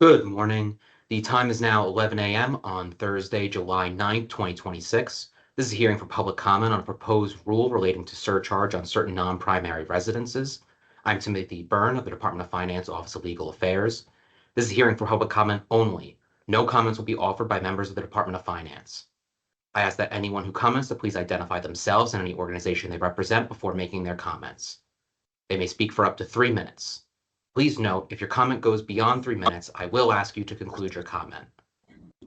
Good morning. The time is now 11 a.m. on Thursday, July 9th, 2026. This is a hearing for public comment on a proposed rule relating to surcharge on certain non-primary residences. I'm Timothy Byrne of the Department of Finance, Office of Legal Affairs. This is a hearing for public comment only. No comments will be offered by members of the Department of Finance. I ask that anyone who comments to please identify themselves and any organization they represent before making their comments. They may speak for up to 3 minutes. Please note, if your comment goes beyond 3 minutes, I will ask you to conclude your comment.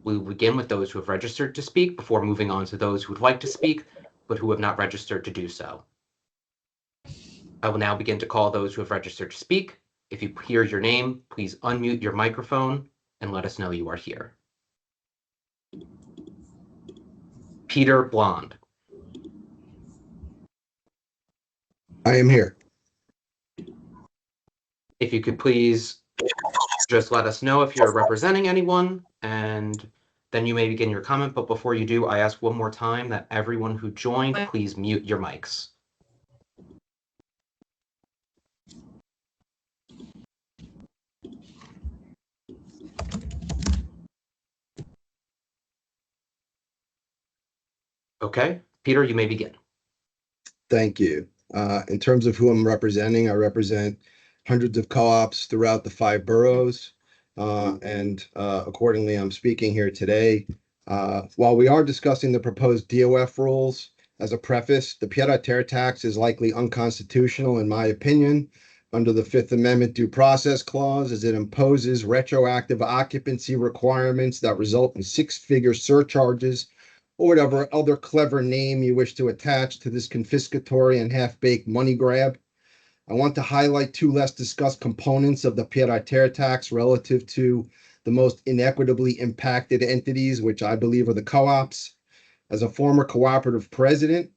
We will begin with those who have registered to speak before moving on to those who would like to speak, but who have not registered to do so. I will now begin to call those who have registered to speak. If you hear your name, please unmute your microphone and let us know you are here. Peter Blond. I am here. If you could please just let us know if you're representing anyone, and then you may begin your comment. But before you do, I ask one more time that everyone who joined, please mute your mics. Okay, Peter, you may begin. Thank you. In terms of who I'm representing, I represent hundreds of co-ops throughout the 5 boroughs, and accordingly, I'm speaking here today. While we are discussing the proposed DOF rules, as a preface, the pied-à-terre tax is likely unconstitutional, in my opinion, under the Fifth Amendment Due Process Clause, as it imposes retroactive occupancy requirements that result in 6-figure surcharges or whatever other clever name you wish to attach to this confiscatory and half-baked money grab. I want to highlight 2 less discussed components of the pied-à-terre tax relative to the most inequitably impacted entities, which I believe are the co-ops. As a former cooperative president,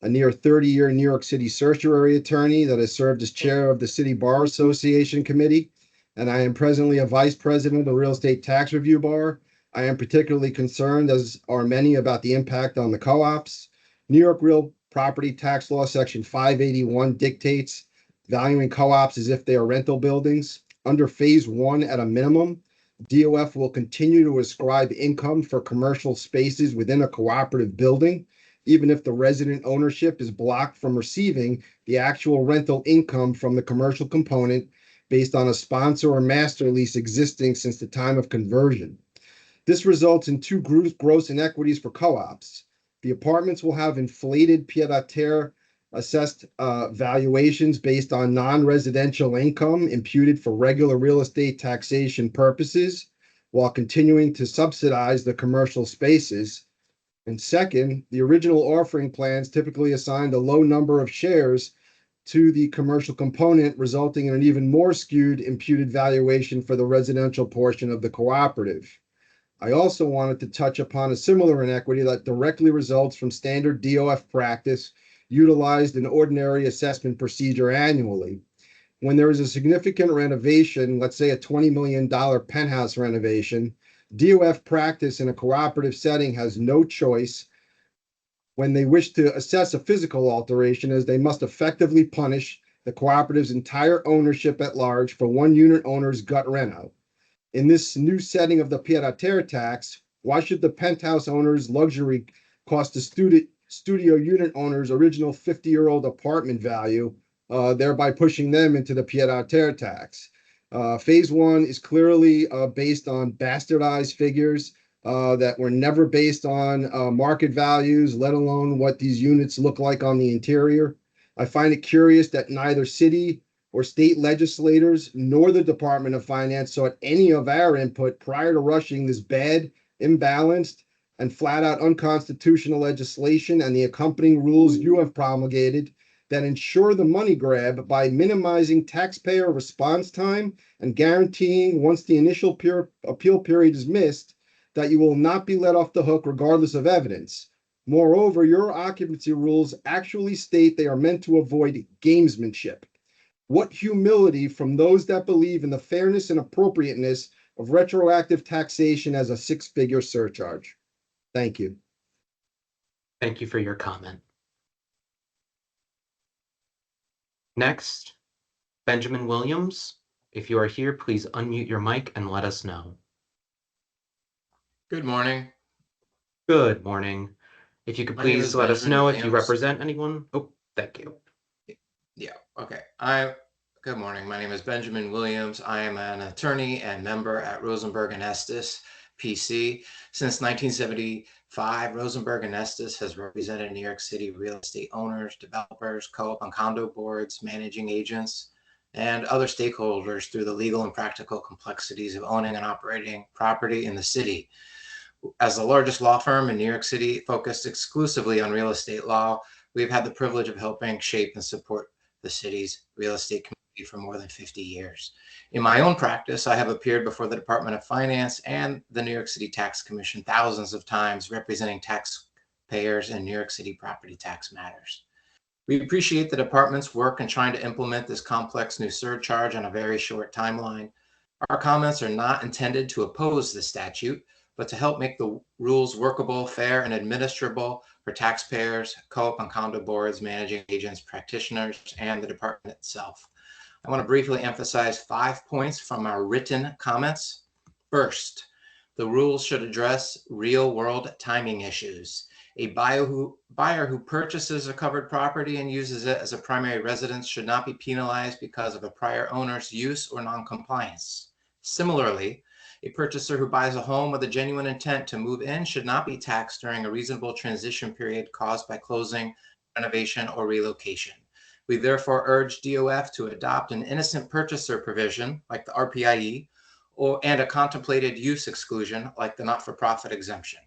a near 30-year New York City certiorari attorney that has served as chair of the City Bar Association Committee, and I am presently a vice president of the Real Estate Tax Review Bar, I am particularly concerned, as are many, about the impact on the co-ops. New York Real Property Tax Law Section 581 dictates valuing co-ops as if they are rental buildings. Under Phase 1, at a minimum, DOF will continue to ascribe income for commercial spaces within a cooperative building, even if the resident ownership is blocked from receiving the actual rental income from the commercial component based on a sponsor or master lease existing since the time of conversion. This results in 2 gross inequities for co-ops. The apartments will have inflated pied-à-terre assessed valuations based on non-residential income imputed for regular real estate taxation purposes, while continuing to subsidize the commercial spaces. And second, the original offering plans typically assigned a low number of shares to the commercial component, resulting in an even more skewed imputed valuation for the residential portion of the cooperative. I also wanted to touch upon a similar inequity that directly results from standard DOF practice utilized in ordinary assessment procedure annually. When there is a significant renovation, let's say a $20 million penthouse renovation, DOF practice in a cooperative setting has no choice when they wish to assess a physical alteration, as they must effectively punish the cooperative's entire ownership at large for one unit owner's gut reno. In this new setting of the pied-à-terre tax, why should the penthouse owner's luxury cost the studio unit owner's original 50-year-old apartment value, thereby pushing them into the pied-à-terre tax? Phase 1 is clearly based on bastardized figures that were never based on market values, let alone what these units look like on the interior. I find it curious that neither city or state legislators nor the Department of Finance sought any of our input prior to rushing this bad, imbalanced, and flat out unconstitutional legislation and the accompanying rules you have promulgated that ensure the money grab by minimizing taxpayer response time and guaranteeing, once the initial appeal period is missed, that you will not be let off the hook regardless of evidence. Moreover, your occupancy rules actually state they are meant to avoid gamesmanship. What humility from those that believe in the fairness and appropriateness of retroactive taxation as a 6-figure surcharge. Thank you. Thank you for your comment. Next, Benjamin Williams. If you are here, please unmute your mic and let us know. Good morning. Good morning. If you could My name please is let us Benjamin know if you Williams. represent anyone. Oh, thank you. Yeah, okay. Good morning. My name is Benjamin Williams. I am an attorney and member at Rosenberg and Estes, PC. Since 1975, Rosenberg and Estes has represented New York City real estate owners, developers, co-op and condo boards, managing agents, and other stakeholders through the legal and practical complexities of owning and operating property in the city. As the largest law firm in New York City focused exclusively on real estate law, we've had the privilege of helping shape and support the city's real estate community for more than 50 years. In my own practice, I have appeared before the Department of Finance and the New York City Tax Commission thousands of times representing taxpayers in New York City property tax matters. We appreciate the department's work in trying to implement this complex new surcharge on a very short timeline. Our comments are not intended to oppose the statute, but to help make the rules workable, fair, and administrable for taxpayers, co-op and condo boards, managing agents, practitioners, and the department itself. I want to briefly emphasize 5 points from our written comments. First, the rules should address real-world timing issues. A buyer who purchases a covered property and uses it as a primary residence should not be penalized because of a prior owner's use or noncompliance. Similarly, a purchaser who buys a home with a genuine intent to move in should not be taxed during a reasonable transition period caused by closing, renovation, or relocation. We therefore urge DOF to adopt an innocent purchaser provision like the RPIE and a contemplated use exclusion like the not-for-profit exemption.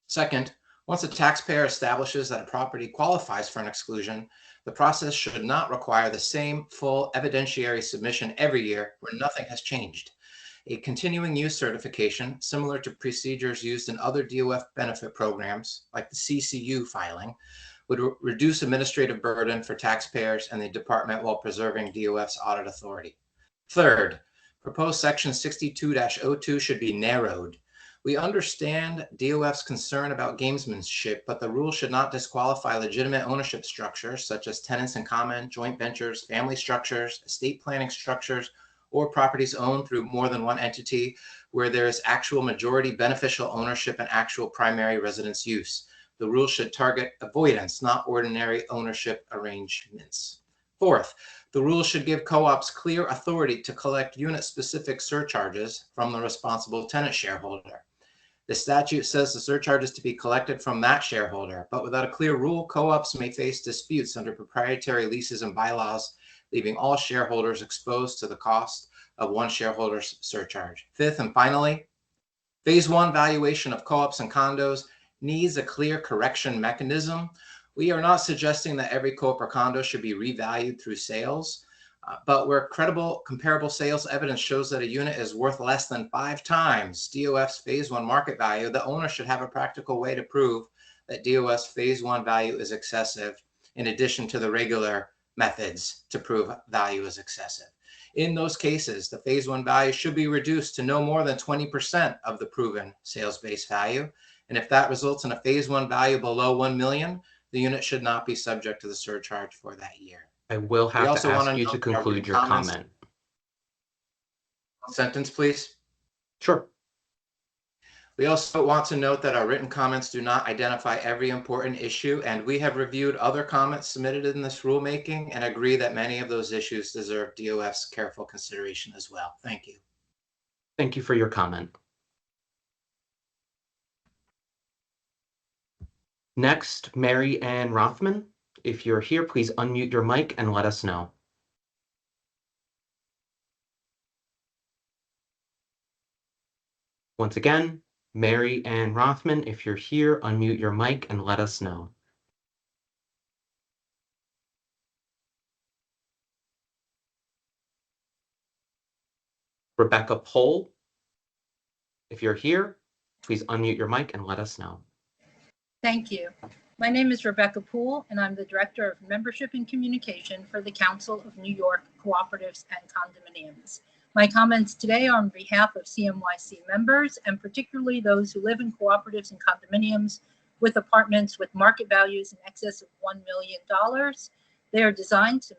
Second, once a taxpayer establishes that a property qualifies for an exclusion, the process should not require the same full evidentiary submission every year where nothing has changed. A continuing use certification, similar to procedures used in other DOF benefit programs, like the CCU filing, would reduce administrative burden for taxpayers and the department while preserving DOF's audit authority. Third, proposed section 62-02 should be narrowed. We understand DOF's concern about gamesmanship, but the rule should not disqualify legitimate ownership structures such as tenants in common, joint ventures, family structures, estate planning structures, or properties owned through more than one entity where there is actual majority beneficial ownership and actual primary residence use. The rule should target avoidance, not ordinary ownership arrangements. Fourth, the rule should give co-ops clear authority to collect unit-specific surcharges from the responsible tenant shareholder. The statute says the surcharge is to be collected from that shareholder, but without a clear rule, co-ops may face disputes under proprietary leases and bylaws, leaving all shareholders exposed to the cost of one shareholder's surcharge. Fifth and finally, phase one valuation of co-ops and condos needs a clear correction mechanism. We are not suggesting that every co-op or condo should be revalued through sales, but where credible comparable sales evidence shows that a unit is worth less than 5 times DOF's phase one market value, the owner should have a practical way to prove that DOF's phase one value is excessive, in addition to the regular methods to prove value is excessive. In those cases, the phase one value should be reduced to no more than 20% of the proven sales-based value. And if that results in a phase one value below 1 million, the unit should not be subject to the surcharge for that year. I will We have to also want ask to you note to that our conclude written your comments. comment. One sentence, please. Sure. We also want to note that our written comments do not identify every important issue, and we have reviewed other comments submitted in this rulemaking and agree that many of those issues deserve DOF's careful consideration as well. Thank you. Thank you for your comment. Next, Mary Ann Rothman. If you're here, please unmute your mic and let us know. Once again, Mary Ann Rothman, if you're here, unmute your mic and let us know. Rebecca Pohl, if you're here, please unmute your mic and let us know. Thank you. My name is Rebecca Poole, and I'm the Director of Membership and Communication for the Council of New York Cooperatives and Condominiums. My comments today are on behalf of CMYC members, and particularly those who live in cooperatives and condominiums with apartments with market values in excess of $1 million. They are designed to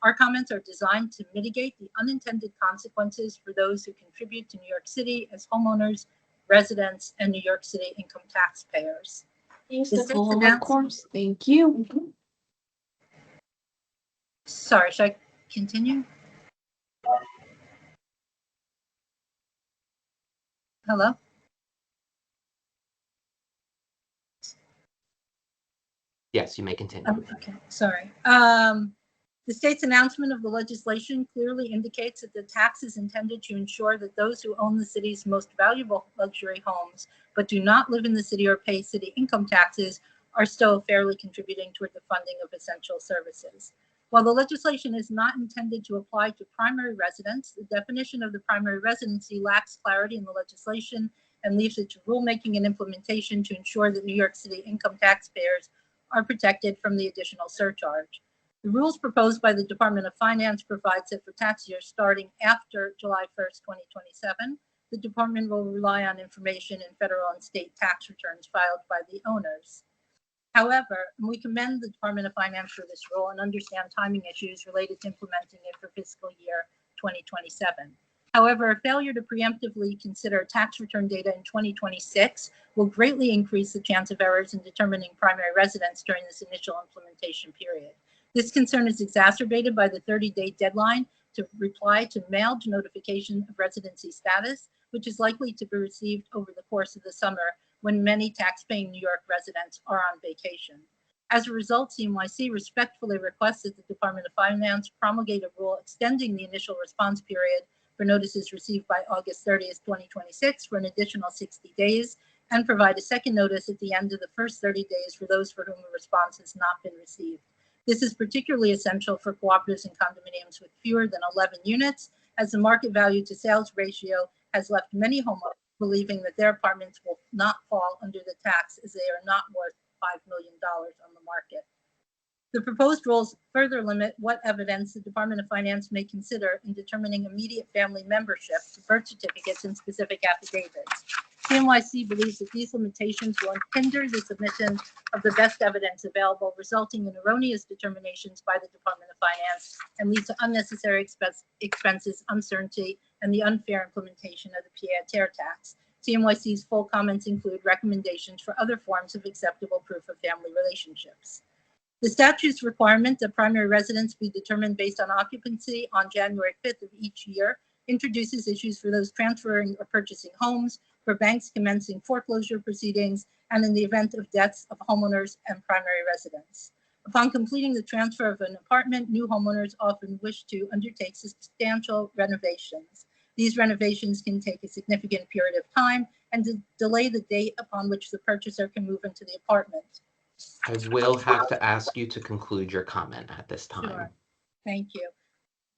Our comments are designed to mitigate the unintended consequences for those who contribute to New York City as homeowners, residents, and New York City income taxpayers. Thanks, The state's Nicole. Of announced- course. Thank you. Sorry, should I continue? Hello? Yes, you may continue. Okay, sorry. The state's announcement of the legislation clearly indicates that the tax is intended to ensure that those who own the city's most valuable luxury homes but do not live in the city or pay city income taxes are still fairly contributing toward the funding of essential services. While the legislation is not intended to apply to primary residents, the definition of the primary residency lacks clarity in the legislation and leaves it to rulemaking and implementation to ensure that New York City income taxpayers are protected from the additional surcharge. The rules proposed by the Department of Finance provides that for tax years starting after July 1st, 2027, the department will rely on information in federal and state tax returns filed by the owners. However, we commend the Department of Finance for this rule and understand timing issues related to implementing it for fiscal year 2027. However, a failure to preemptively consider tax return data in 2026 will greatly increase the chance of errors in determining primary residence during this initial implementation period. This concern is exacerbated by the 30-day deadline to reply to mailed notification of residency status, which is likely to be received over the course of the summer when many tax-paying New York residents are on vacation. As a result, CNYC respectfully requests that the Department of Finance promulgate a rule extending the initial response period for notices received by August 30th, 2026 for an additional 60 days and provide a second notice at the end of the first 30 days for those for whom a response has not been received. This is particularly essential for cooperatives and condominiums with fewer than 11 units, as the market value to sales ratio has left many homeowners believing that their apartments will not fall under the tax as they are not worth $5 million on the market. The proposed rules further limit what evidence the Department of Finance may consider in determining immediate family membership to birth certificates and specific affidavits. CNYC believes that these limitations will hinder the submission of the best evidence available, resulting in erroneous determinations by the Department of Finance and lead to unnecessary expenses, uncertainty, and the unfair implementation of the pied-à-terre tax. CNYC's full comments include recommendations for other forms of acceptable proof of family relationships. The statute's requirement that primary residence be determined based on occupancy on January 5th of each year introduces issues for those transferring or purchasing homes, for banks commencing foreclosure proceedings, and in the event of deaths of homeowners and primary residents. Upon completing the transfer of an apartment, new homeowners often wish to undertake substantial renovations. These renovations can take a significant period of time and delay the date upon which the purchaser can move into the apartment. I will have to ask you to conclude your comment at this time. Sure. Thank you.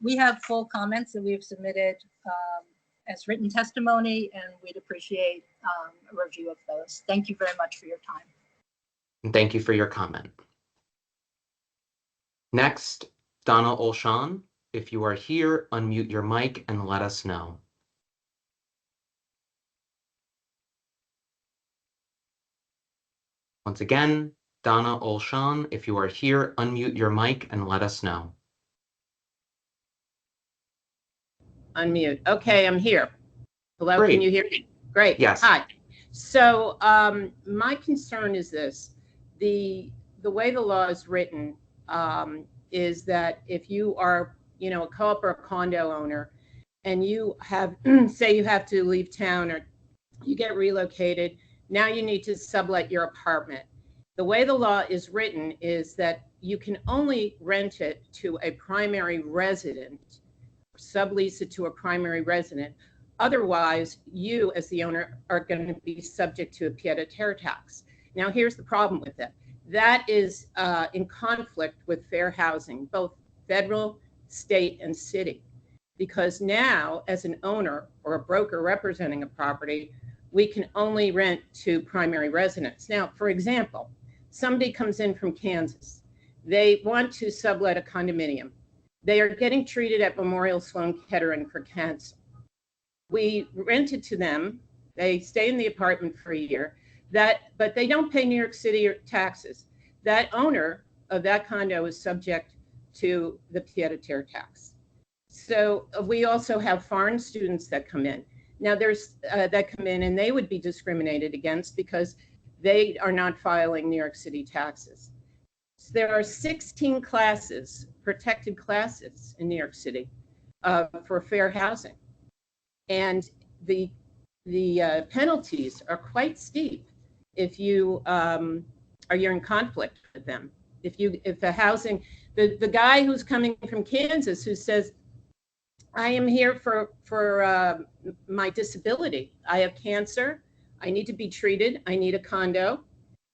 We have full comments that we have submitted as written testimony, and we'd appreciate a review of those. Thank you very much for your time. And thank you for your comment. Next, Donna Olshan, if you are here, unmute your mic and let us know. Once again, Donna Olshan, if you are here, unmute your mic and let us know. Unmute. Okay, I'm here. Hello, Great. Can you hear me? Great. Yes. Hi. So my concern is this. The way the law is written is that if you are, a co-op or a condo owner and you have, say you have to leave town or you get relocated, now you need to sublet your apartment. The way the law is written is that you can only rent it to a primary resident, sublease it to a primary resident. Otherwise, you as the owner are going to be subject to a pied-à-terre tax. Now, here's the problem with it. That is in conflict with fair housing, both federal, state, and city. Because now, as an owner or a broker representing a property, we can only rent to primary residents. Now, for example, somebody comes in from Kansas. They want to sublet a condominium. They are getting treated at Memorial Sloan Kettering for cancer. We rent it to them. They stay in the apartment for a year, but they don't pay New York City taxes. That owner of that condo is subject to the pied-à-terre tax. So we also have foreign students that come in. Now there's that come in and they would be discriminated against because they are not filing New York City taxes. So there are 16 classes, protected classes in New York City for fair housing. And the penalties are quite steep if you're in conflict with them. If the housing, the guy who's coming from Kansas who says, I am here for my disability. I have cancer. I need to be treated. I need a condo.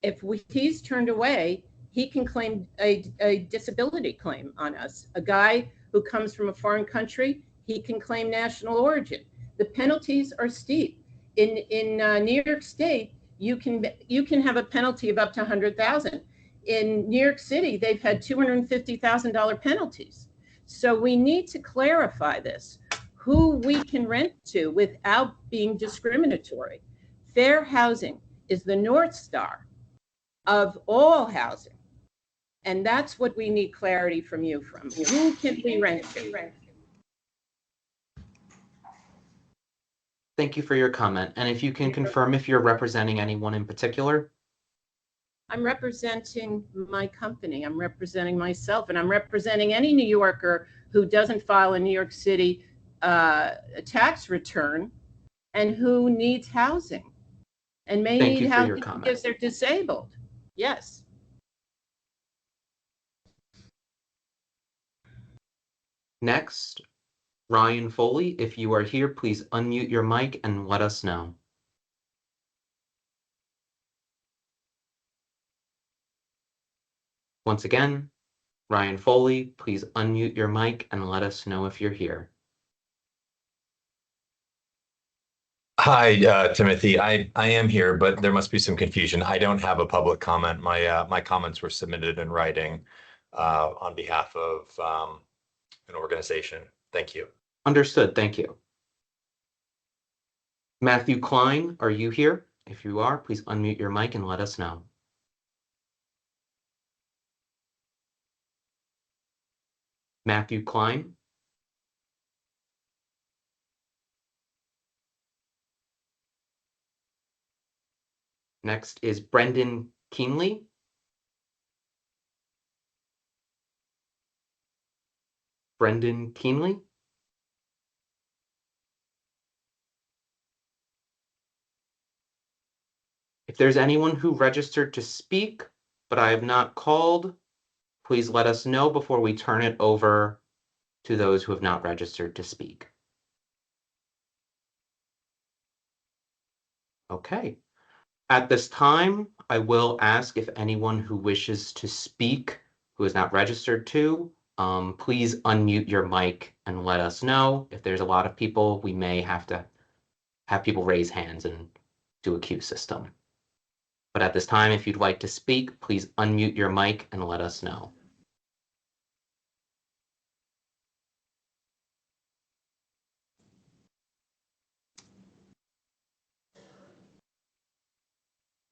If he's turned away, he can claim a disability claim on us. A guy who comes from a foreign country, he can claim national origin. The penalties are steep. In New York State, you can have a penalty of up to $100,000. In New York City, they've had $250,000 penalties. So we need to clarify this, who we can rent to without being discriminatory. Fair housing is the North Star of all housing. And that's what we need clarity from you from. Who can we rent to? Thank you for your comment. And if you can confirm if you're representing anyone in particular? I'm representing my company. I'm representing myself, and I'm representing any New Yorker who doesn't file a New York City tax return and who needs housing and may Thank need you for your housing comment. because they're disabled. Yes. Next, Ryan Foley, if you are here, please unmute your mic and let us know. Once again, Ryan Foley, please unmute your mic and let us know if you're here. Hi, Timothy. I am here, but there must be some confusion. I don't have a public comment. My comments were submitted in writing on behalf of an organization. Thank you. Understood. Thank you. Matthew Klein, are you here? If you are, please unmute your mic and let us know. Matthew Klein. Next is Brendan Keenley. Brendan Keenley. If there's anyone who registered to speak, but I have not called, please let us know before we turn it over to those who have not registered to speak. Okay. At this time, I will ask if anyone who wishes to speak who is not registered to, please unmute your mic and let us know. If there's a lot of people, we may have to have people raise hands and do a queue system. But at this time, if you'd like to speak, please unmute your mic and let us know.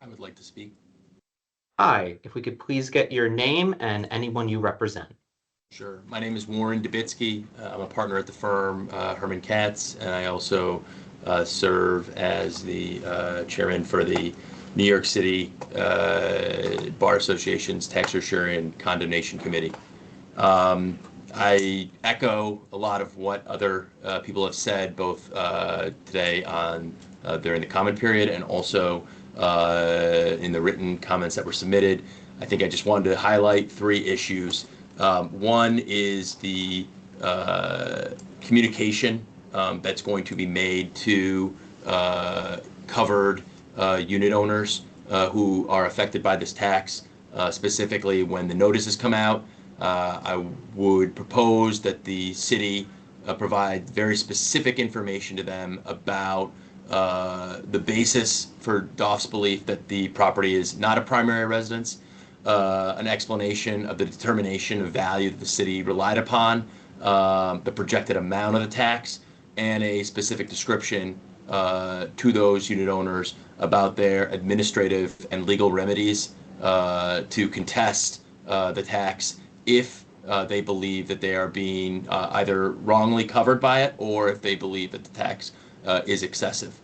I would like to speak. Hi, if we could please get your name and anyone you represent. Sure. My name is Warren Dubitsky. I'm a partner at the firm Herman Katz, and I also serve as the chairman for the New York City Bar Association's Tax Surcharge and Condemnation Committee. I echo a lot of what other people have said, both today during the comment period and also in the written comments that were submitted. I think I just wanted to highlight 3 issues. One is the communication that's going to be made to covered unit owners who are affected by this tax, specifically when the notices come out. I would propose that the city provide very specific information to them about the basis for DOF's belief that the property is not a primary residence, an explanation of the determination of value that the city relied upon, the projected amount of the tax, and a specific description to those unit owners about their administrative and legal remedies to contest the tax if they believe that they are being either wrongly covered by it, or if they believe that the tax is excessive.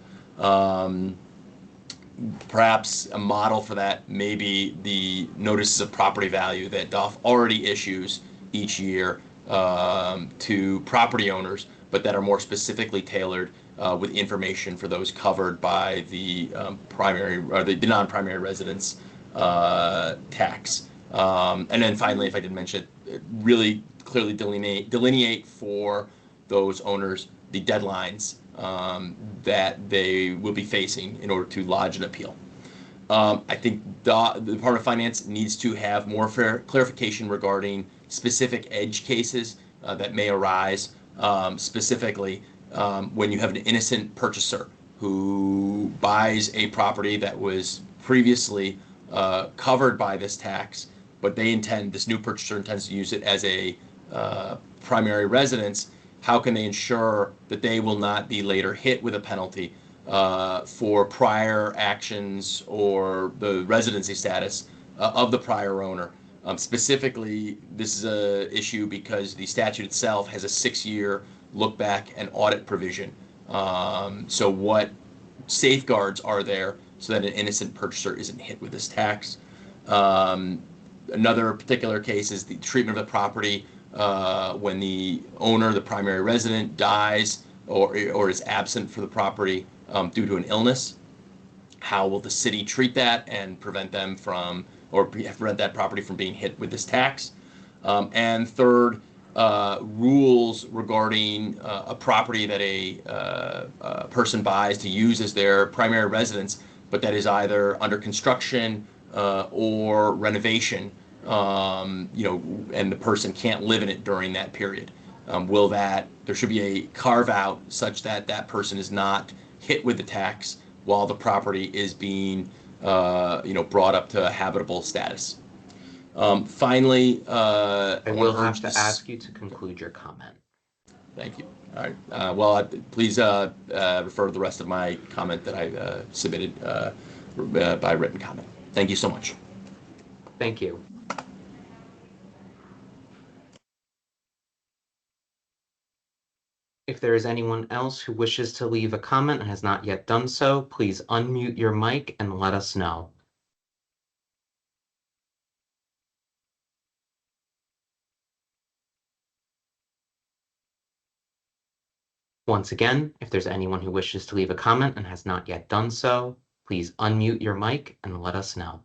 Perhaps a model for that may be the notices of property value that DOF already issues each year to property owners, but that are more specifically tailored with information for those covered by the primary or the non-primary residence tax. And then finally, if I did mention it, really clearly delineate for those owners the deadlines that they will be facing in order to lodge an appeal. I think the Department of Finance needs to have more clarification regarding specific edge cases that may arise, specifically when you have an innocent purchaser who buys a property that was previously covered by this tax, but this new purchaser intends to use it as a primary residence. How can they ensure that they will not be later hit with a penalty for prior actions or the residency status of the prior owner? Specifically, this is an issue because the statute itself has a 6-year look back and audit provision. So what safeguards are there so that an innocent purchaser isn't hit with this tax? Another particular case is the treatment of the property when the owner, the primary resident, dies or is absent for the property due to an illness. How will the city treat that and prevent them from, or prevent that property from being hit with this tax? And third, rules regarding a property that a person buys to use as their primary residence, but that is either under construction or renovation, and the person can't live in it during that period. There should be a carve out such that that person is not hit with the tax while the property is being, brought up to habitable status. Finally, I will have to ask you to conclude your comment. Thank you. All right. Please refer to the rest of my comment that I submitted by written comment. Thank you so much. Thank you. If there is anyone else who wishes to leave a comment and has not yet done so, please unmute your mic and let us know. Once again, if there's anyone who wishes to leave a comment and has not yet done so, please unmute your mic and let us know.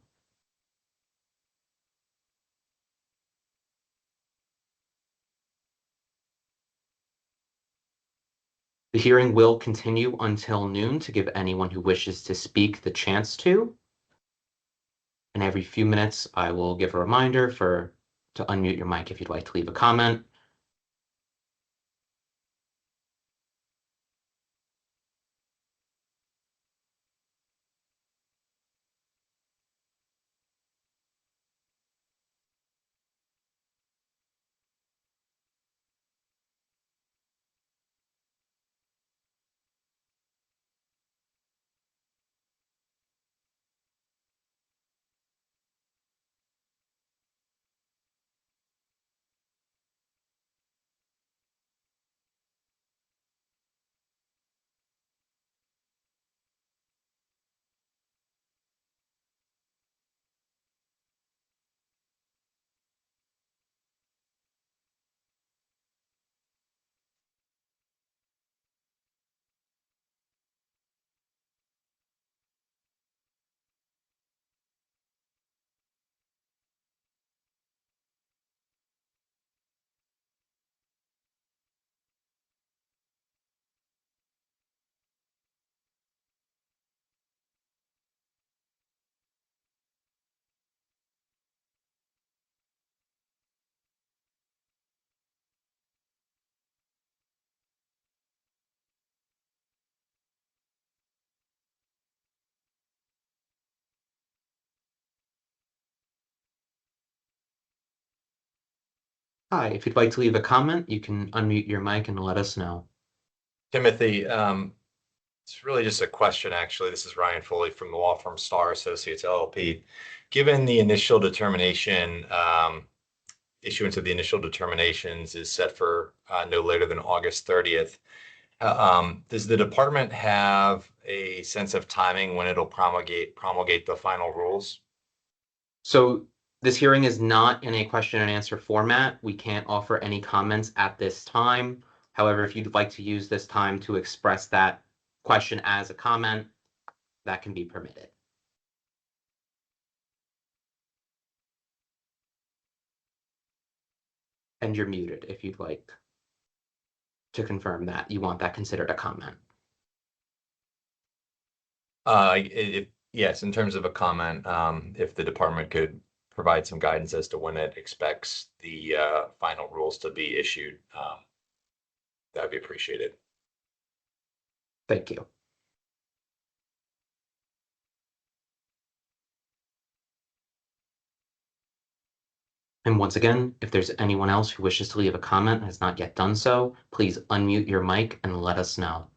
The hearing will continue until noon to give anyone who wishes to speak the chance to. And every few minutes, I will give a reminder to unmute your mic if you'd like to leave a comment. Hi, if you'd like to leave a comment, you can unmute your mic and let us know. Timothy, it's really just a question, actually. This is Ryan Foley from the law firm Star Associates LLP. Given the initial determination issuance of the initial determinations is set for no later than August 30th. Does the department have a sense of timing when it'll promulgate the final rules? So this hearing is not in a question and answer format. We can't offer any comments at this time. However, if you'd like to use this time to express that question as a comment, that can be permitted. And you're muted if you'd like to confirm that you want that considered a comment. Yes, in terms of a comment, if the department could provide some guidance as to when it expects the final rules to be issued, that'd be appreciated. Thank you. And once again, if there's anyone else who wishes to leave a comment and has not yet done so, please unmute your mic and let us know.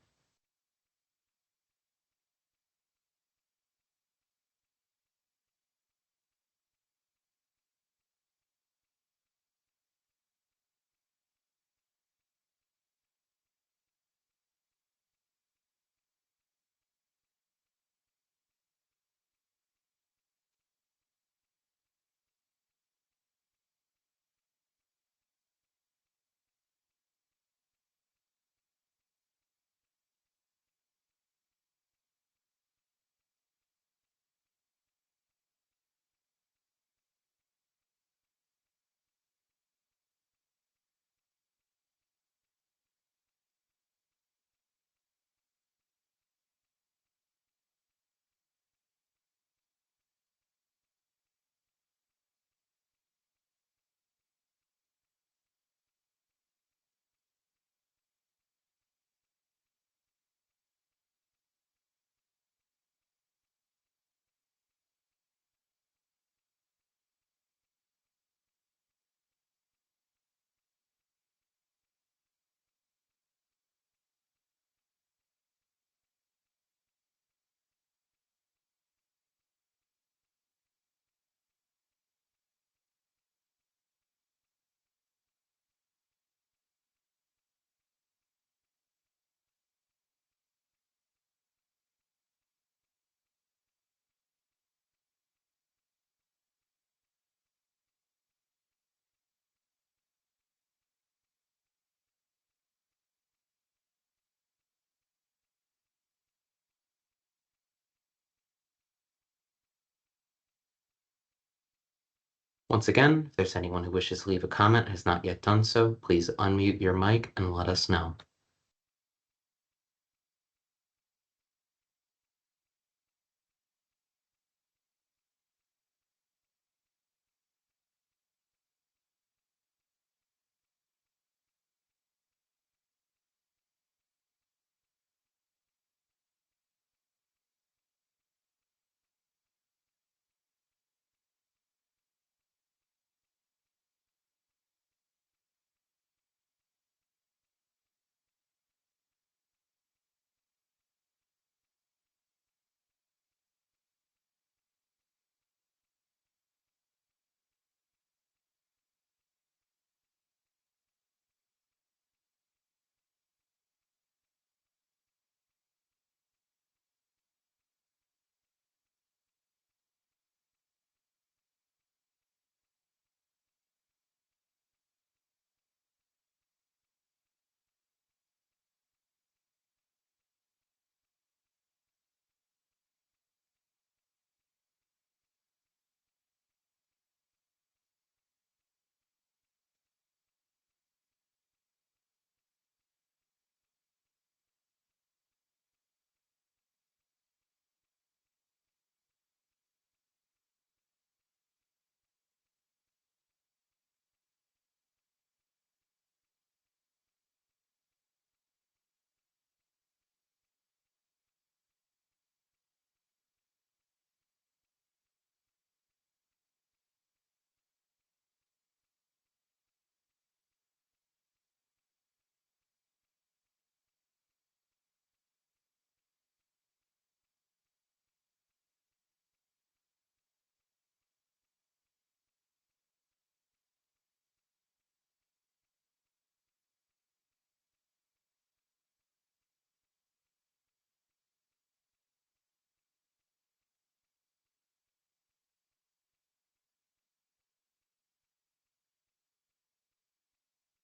Once again, if there's anyone who wishes to leave a comment and has not yet done so, please unmute your mic and let us know.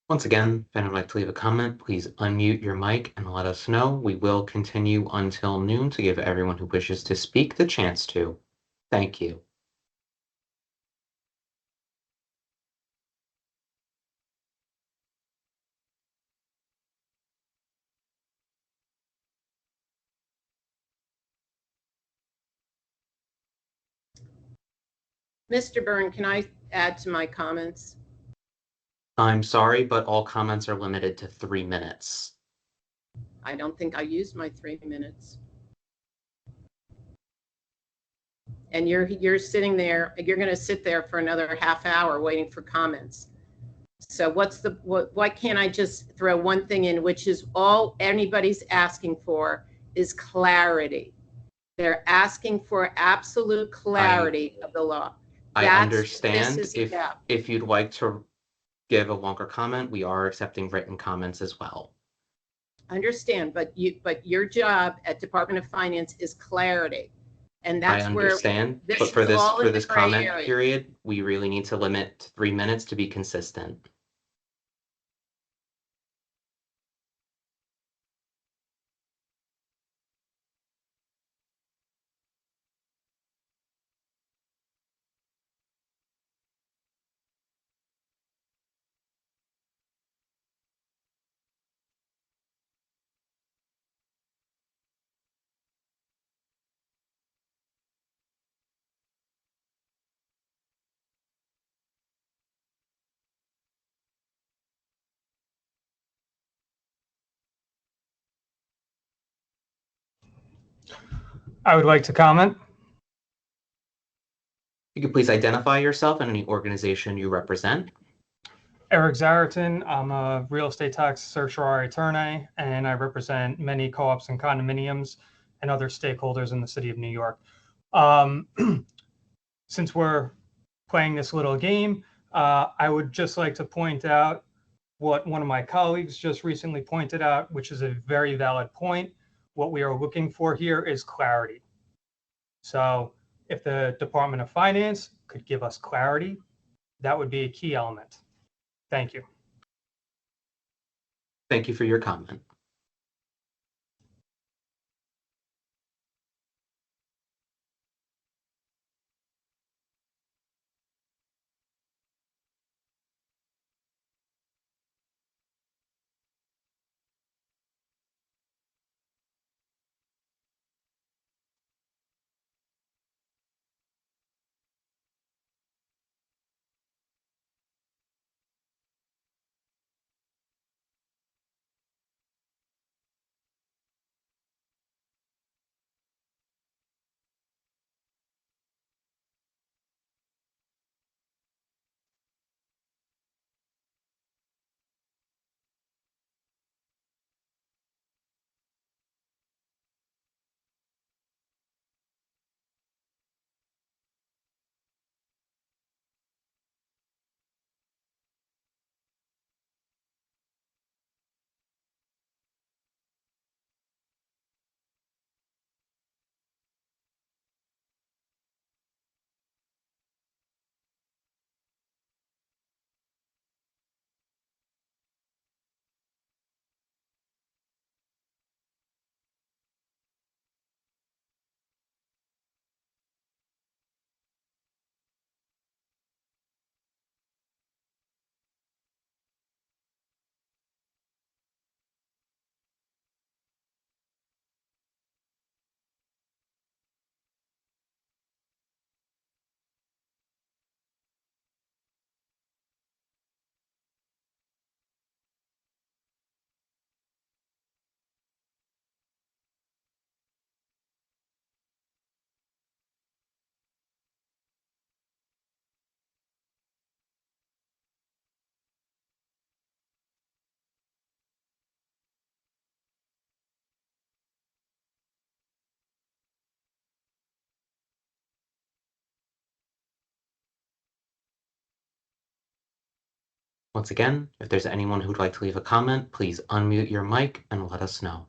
Once again, if anyone would like to leave a comment, please unmute your mic and let us know. We will continue until noon to give everyone who wishes to speak the chance to. Thank you. Mr. Byrne, can I add to my comments? I'm sorry, but all comments are limited to 3 minutes. I don't think I used my 3 minutes. And you're sitting there, you're going to sit there for another half hour waiting for comments. So why can't I just throw one thing in, which is all anybody's asking for is clarity. They're asking for absolute clarity of the law. I That's what understand. this is about. If you'd like to give a longer comment, we are accepting written comments as well. Understand, but your job at Department of Finance is clarity. And I that's where understand, this but for is this all in the gray comment area. period, we really need to limit to 3 minutes to be consistent. I would like to comment. You could please identify yourself and any organization you represent. Eric Zaratan. I'm a real estate tax certiorari attorney, and I represent many co-ops and condominiums and other stakeholders in the city of New York. Since we're playing this little game, I would just like to point out what one of my colleagues just recently pointed out, which is a very valid point. What we are looking for here is clarity. So if the Department of Finance could give us clarity, that would be a key element. Thank you. Thank you for your comment. Once again, if there's anyone who'd like to leave a comment, please unmute your mic and let us know.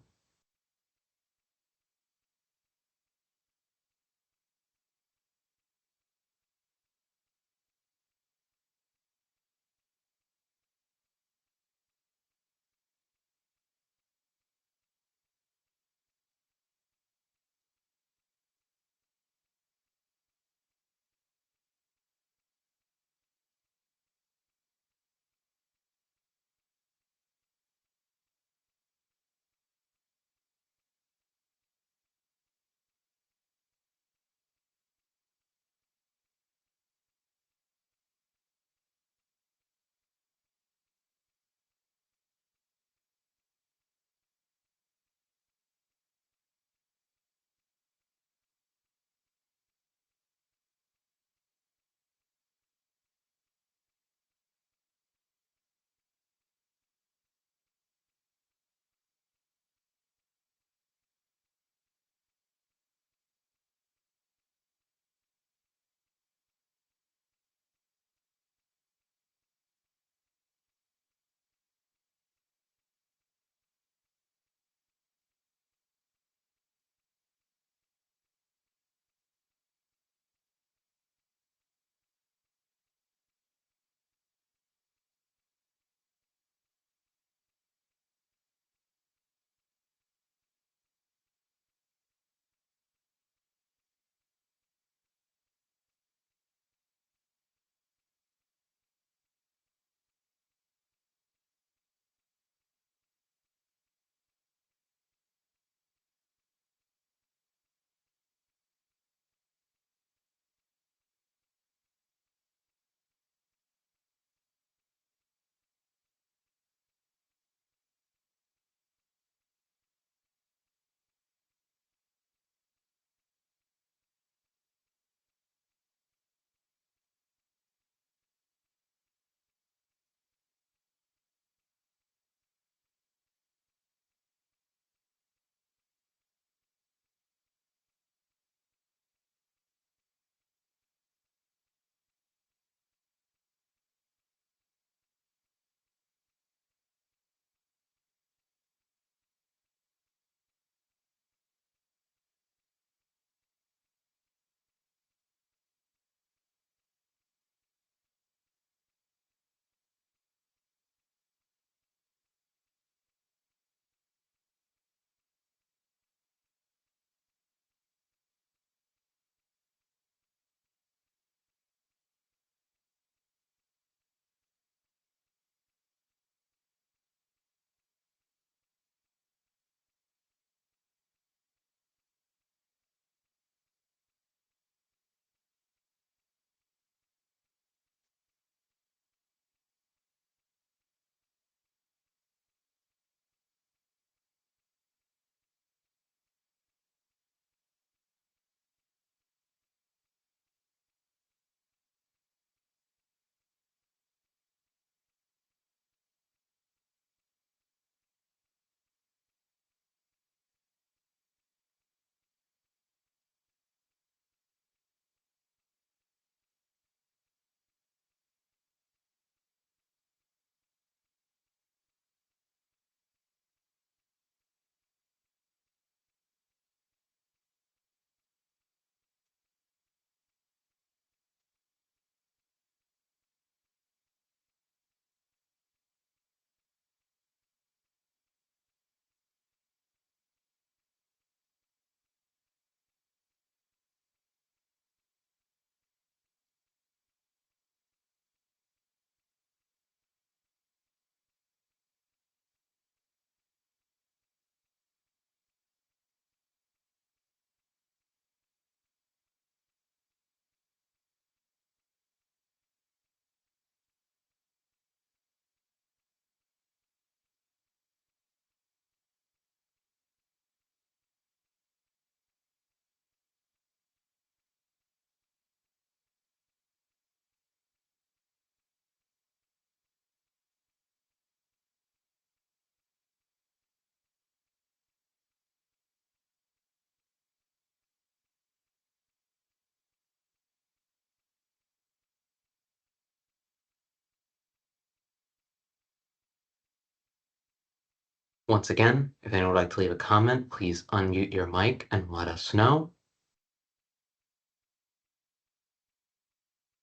Once again, if anyone would like to leave a comment, please unmute your mic and let us know.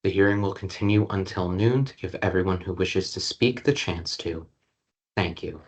The hearing will continue until noon to give everyone who wishes to speak the chance to. Thank you.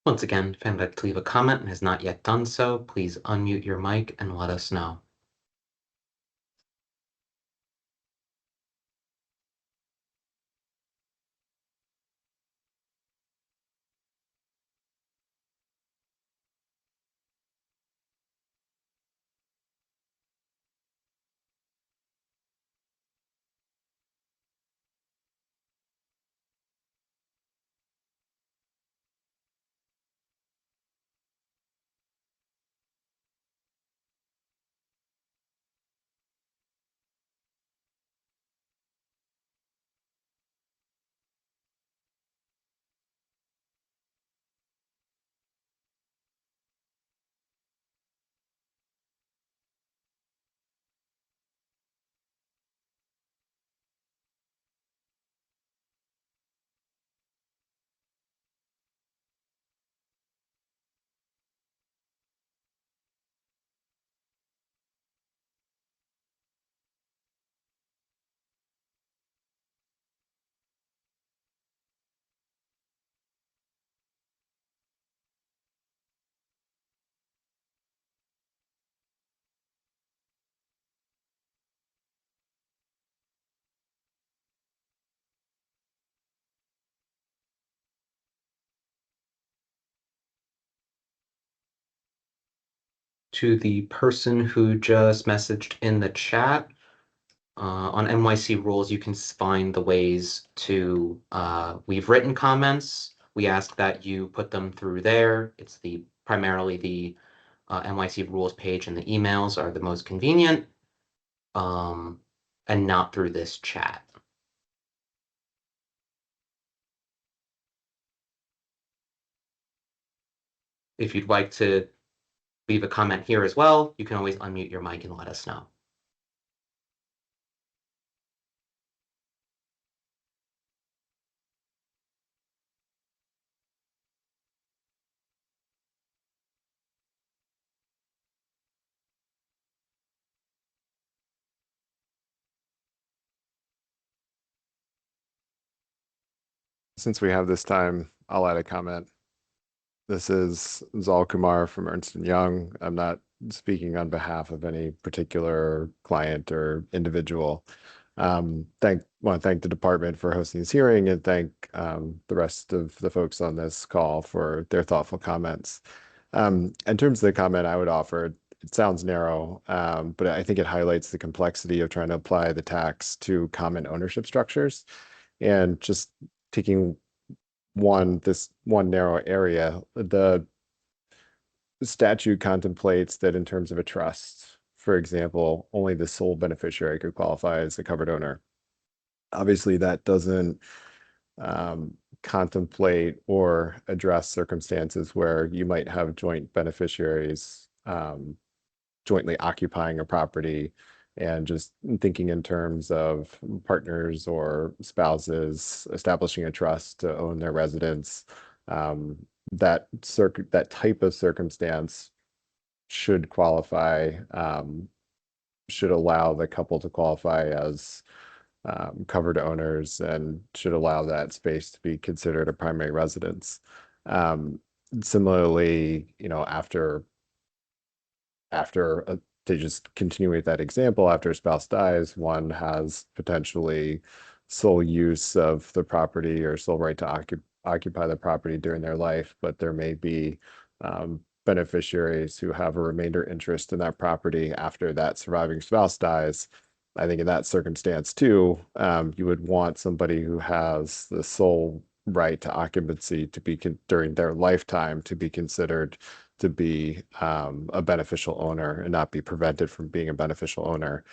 Once again, if anyone would like to leave a comment and has not yet done so, please unmute your mic and let us know. To the person who just messaged in the chat, on NYC rules, you can find the ways to leave written comments. We ask that you put them through there. It's primarily the NYC rules page, and the emails are the most convenient, and not through this chat. If you'd like to leave a comment here as well, you can always unmute your mic and let us know. Since we have this time, I'll add a comment. This is Zal Kumar from Ernst & Young. I'm not speaking on behalf of any particular client or individual. Want to thank the department for hosting this hearing and thank the rest of the folks on this call for their thoughtful comments. In terms of the comment I would offer, it sounds narrow, but I think it highlights the complexity of trying to apply the tax to common ownership structures. And just taking this one narrow area, the statute contemplates that in terms of a trust, for example, only the sole beneficiary could qualify as a covered owner. Obviously, that doesn't contemplate or address circumstances where you might have joint beneficiaries jointly occupying a property, and just thinking in terms of partners or spouses establishing a trust to own their residence. That type of circumstance should qualify, should allow the couple to qualify as covered owners, and should allow that space to be considered a primary residence. Similarly, to just continue with that example, after a spouse dies, one has potentially sole use of the property or sole right to occupy the property during their life, but there may be beneficiaries who have a remainder interest in that property after that surviving spouse dies. I think in that circumstance too, you would want somebody who has the sole right to occupancy to be during their lifetime to be considered to be a beneficial owner and not be prevented from being a beneficial owner.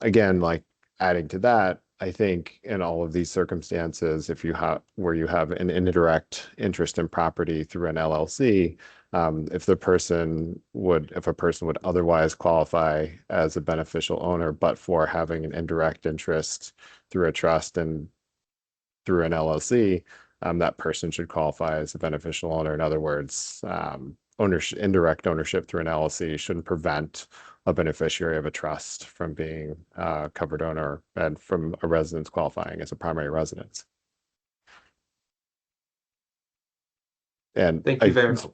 Again, like adding to that, I think in all of these circumstances, where you have an indirect interest in property through an LLC, if a person would otherwise qualify as a beneficial owner, but for having an indirect interest through a trust and through an LLC, that person should qualify as a beneficial owner. In other words, indirect ownership through an LLC shouldn't prevent a beneficiary of a trust from being a covered owner and from a residence qualifying as a primary residence. And Thank you very much.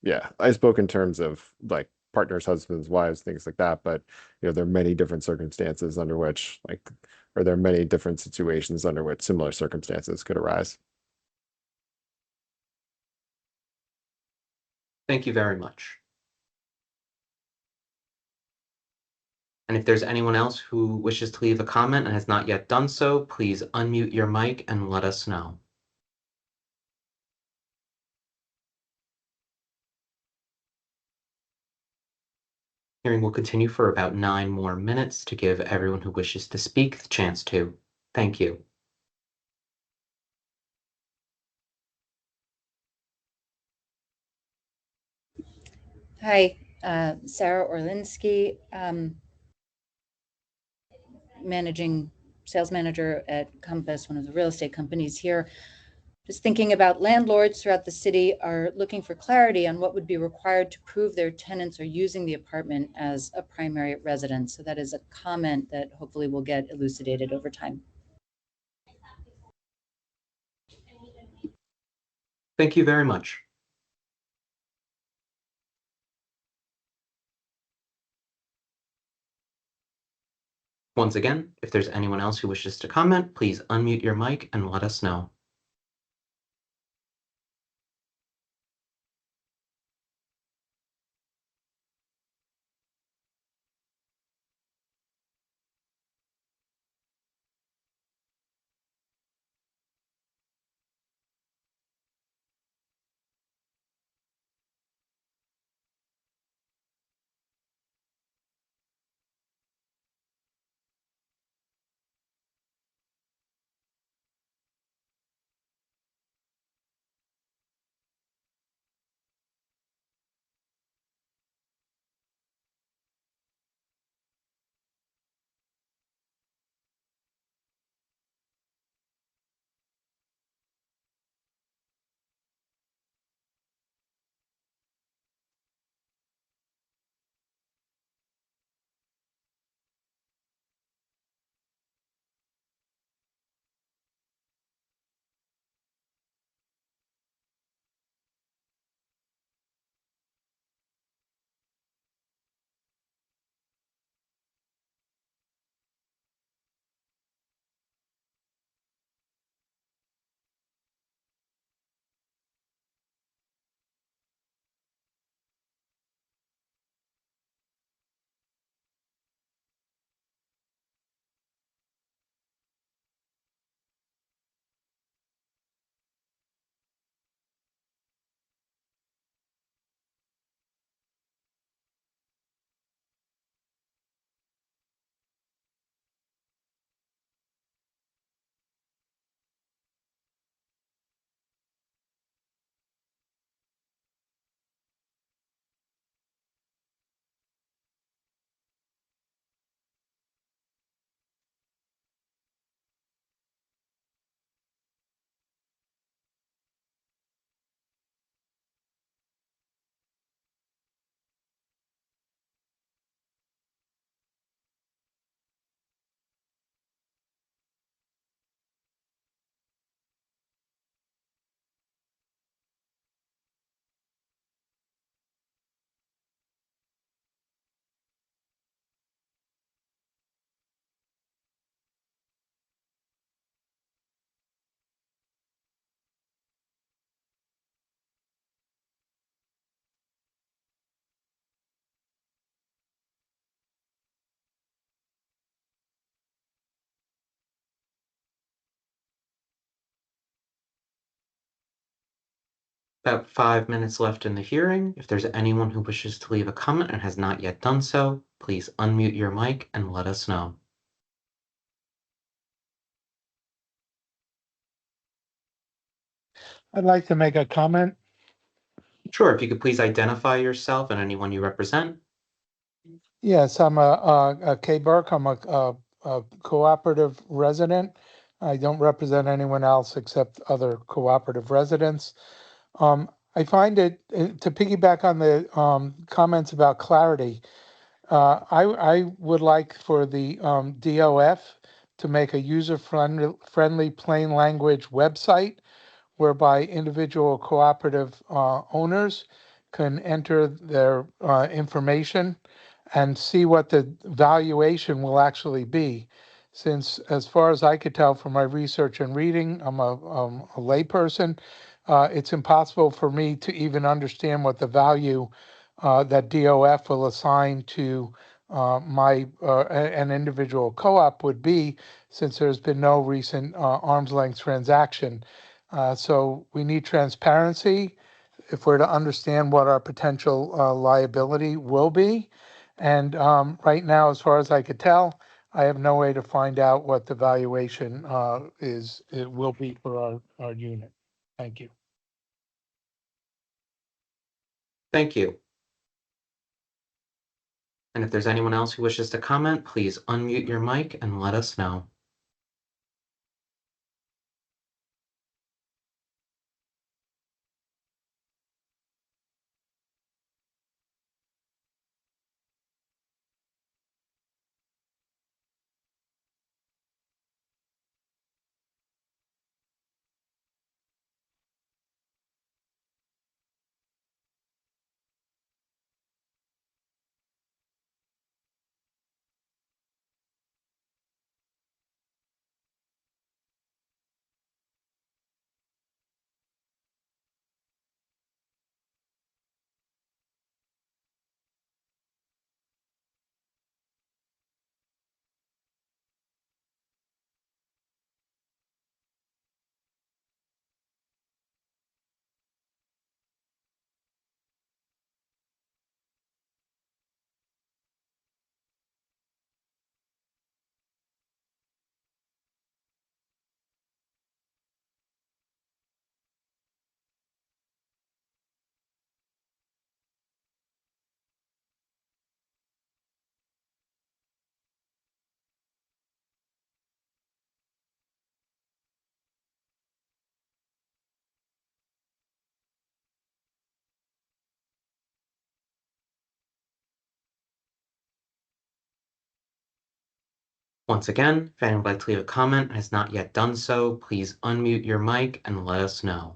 yeah, I spoke in terms of like partners, husbands, wives, things like that. But there are many different circumstances under which or there are many different situations under which similar circumstances could arise. Thank you very much. And if there's anyone else who wishes to leave a comment and has not yet done so, please unmute your mic and let us know. Hearing will continue for about 9 more minutes to give everyone who wishes to speak the chance to. Thank you. Hi, Sarah Orlinsky, managing sales manager at Compass, one of the real estate companies here. Just thinking about landlords throughout the city are looking for clarity on what would be required to prove their tenants are using the apartment as a primary residence. So that is a comment that hopefully will get elucidated over time. Thank you very much. Once again, if there's anyone else who wishes to comment, please unmute your mic and let us know. About 5 minutes left in the hearing. If there's anyone who wishes to leave a comment and has not yet done so, please unmute your mic and let us know. I'd like to make a comment. Sure, if you could please identify yourself and anyone you represent. Yes, I'm a Kay Burke. I'm a cooperative resident. I don't represent anyone else except other cooperative residents. I find it, to piggyback on the comments about clarity, I would like for the DOF to make a user-friendly, plain language website whereby individual cooperative owners can enter their information and see what the valuation will actually be. Since, as far as I could tell from my research and reading, I'm a layperson, it's impossible for me to even understand what the value that DOF will assign to an individual co-op would be, since there's been no recent arm's length transaction. So we need transparency if we're to understand what our potential liability will be. And right now, as far as I could tell, I have no way to find out what the valuation it will be for our unit. Thank you. Thank you. And if there's anyone else who wishes to comment, please unmute your mic and let us know. Once again, if anyone would like to leave a comment and has not yet done so, please unmute your mic and let us know.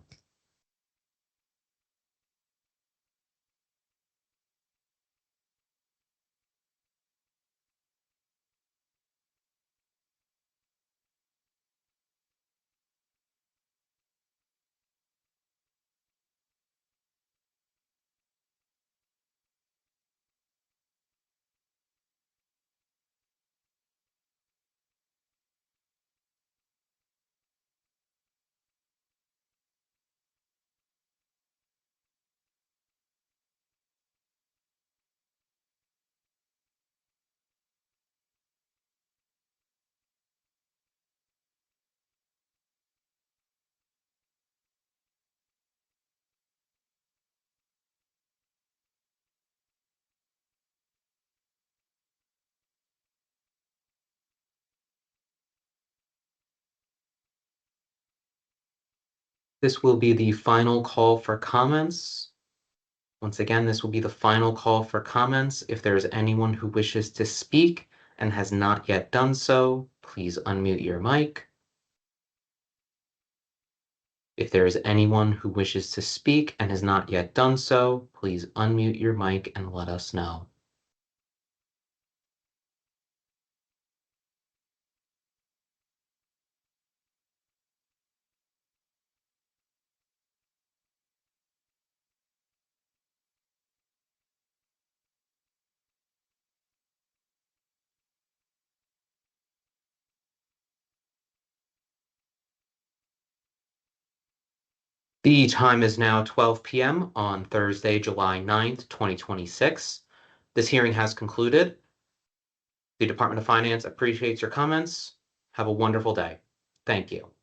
This will be the final call for comments. Once again, this will be the final call for comments. If there is anyone who wishes to speak and has not yet done so, please unmute your mic. If there is anyone who wishes to speak and has not yet done so, please unmute your mic and let us know. The time is now 12 p.m. on Thursday, July 9th, 2026. This hearing has concluded. The Department of Finance appreciates your comments. Have a wonderful day. Thank you.